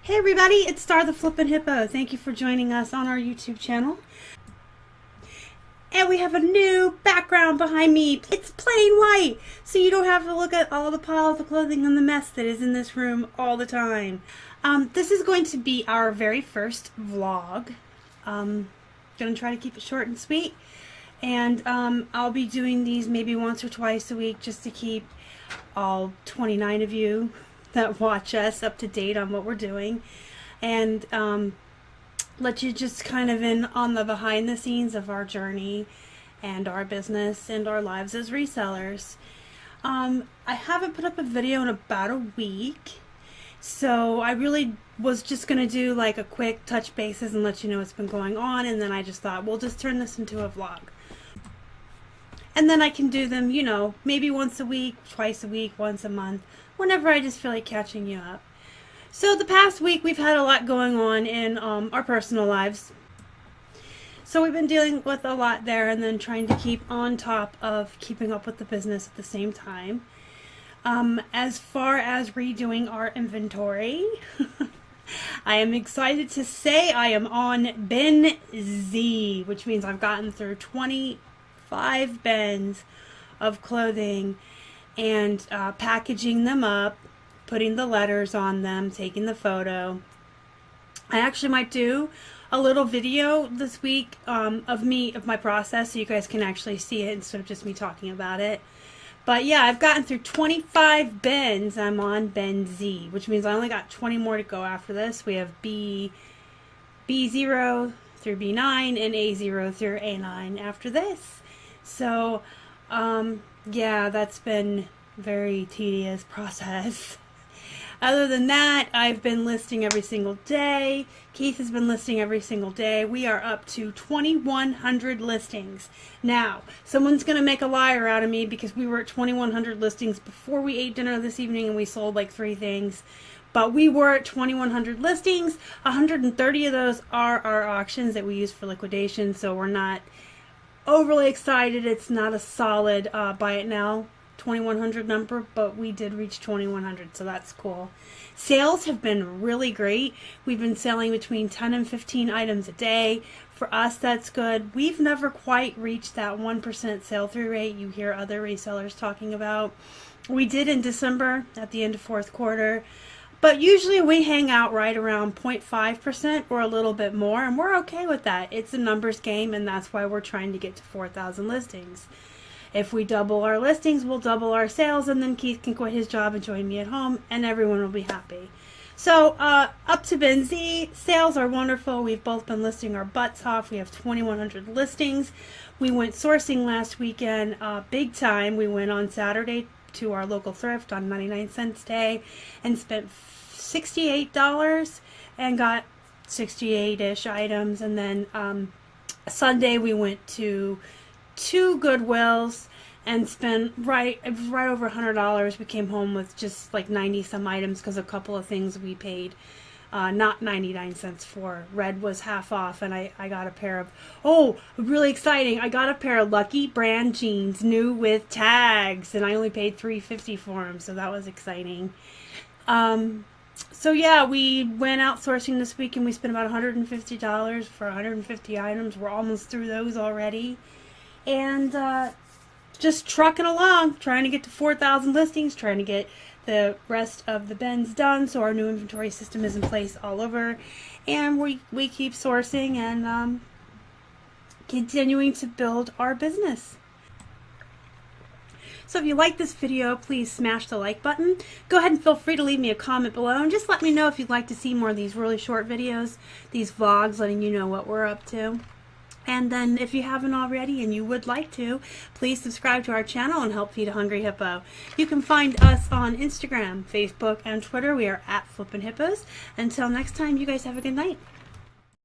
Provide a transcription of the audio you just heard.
Hey everybody, it's Star the Flippin' Hippo. Thank you for joining us on our YouTube channel. And we have a new background behind me. It's plain white, so you don't have to look at all the piles of clothing and the mess that is in this room all the time. This is going to be our very first vlog. Gonna try to keep it short and sweet. And I'll be doing these maybe once or twice a week just to keep all 29 of you that watch us up to date on what we're doing, and let you just kind of in on the behind the scenes of our journey and our business and our lives as resellers. I haven't put up a video in about a week, so I really was just going to do like a quick touch bases and let you know what's been going on, and then I just thought we'll just turn this into a vlog. And then I can do them, you know, maybe once a week, twice a week, once a month, whenever I just feel like catching you up. So the past week we've had a lot going on in our personal lives. So we've been dealing with a lot there, and then trying to keep on top of keeping up with the business at the same time. As far as redoing our inventory, I am excited to say I am on bin Z, which means I've gotten through 25 bins of clothing and packaging them up, putting the letters on them, taking the photo. I actually might do a little video this week of my process, so you guys can actually see it instead of just me talking about it. But yeah, I've gotten through 25 bins. I'm on bin Z, which means I only got 20 more to go after this. We have B0 through B9 and A0 through A9 after this. So yeah, that's been a very tedious process. Other than that, I've been listing every single day. Keith has been listing every single day. We are up to 2,100 listings. Now, someone's going to make a liar out of me because we were at 2,100 listings before we ate dinner this evening and we sold like 3 things. But we were at 2,100 listings. 130 of those are our auctions that we use for liquidation, so we're not overly excited. It's not a solid buy it now 2,100 number, but we did reach 2,100, so that's cool. Sales have been really great. We've been selling between 10 and 15 items a day. For us, that's good. We've never quite reached that 1% sale through rate you hear other resellers talking about. We did in December at the end of 4th quarter. But usually we hang out right around 0.5% or a little bit more, and we're okay with that. It's a numbers game, and that's why we're trying to get to 4,000 listings. If we double our listings, we'll double our sales, and then Keith can quit his job and join me at home, and everyone will be happy. So up to bin Z, sales are wonderful. We've both been listing our butts off. We have 2,100 listings. We went sourcing last weekend big time. We went on Saturday to our local thrift on 99cents day and spent $68 and got 68-ish items. And then Sunday we went to 2 Goodwills and spent right over $100. We came home with just like 90 some items because a couple of things we paid not 99 cents for. Red was half off, and I got a pair of, really exciting, I got a pair of Lucky brand jeans, new with tags, and I only paid $3.50 for them, so that was exciting. So yeah, we went out sourcing this week, and we spent about $150 for 150 items. We're almost through those already, and just trucking along, trying to get to 4,000 listings, trying to get the rest of the bins done so our new inventory system is in place all over, and we keep sourcing and continuing to build our business. So if you like this video, please smash the like button. Go ahead and feel free to leave me a comment below, and just let me know if you'd like to see more of these really short videos, these vlogs letting you know what we're up to. And then if you haven't already and you would like to, please subscribe to our channel and help feed a hungry hippo. You can find us on Instagram, Facebook, and Twitter. We are at Flippin' Hippos. Until next time, you guys have a good night.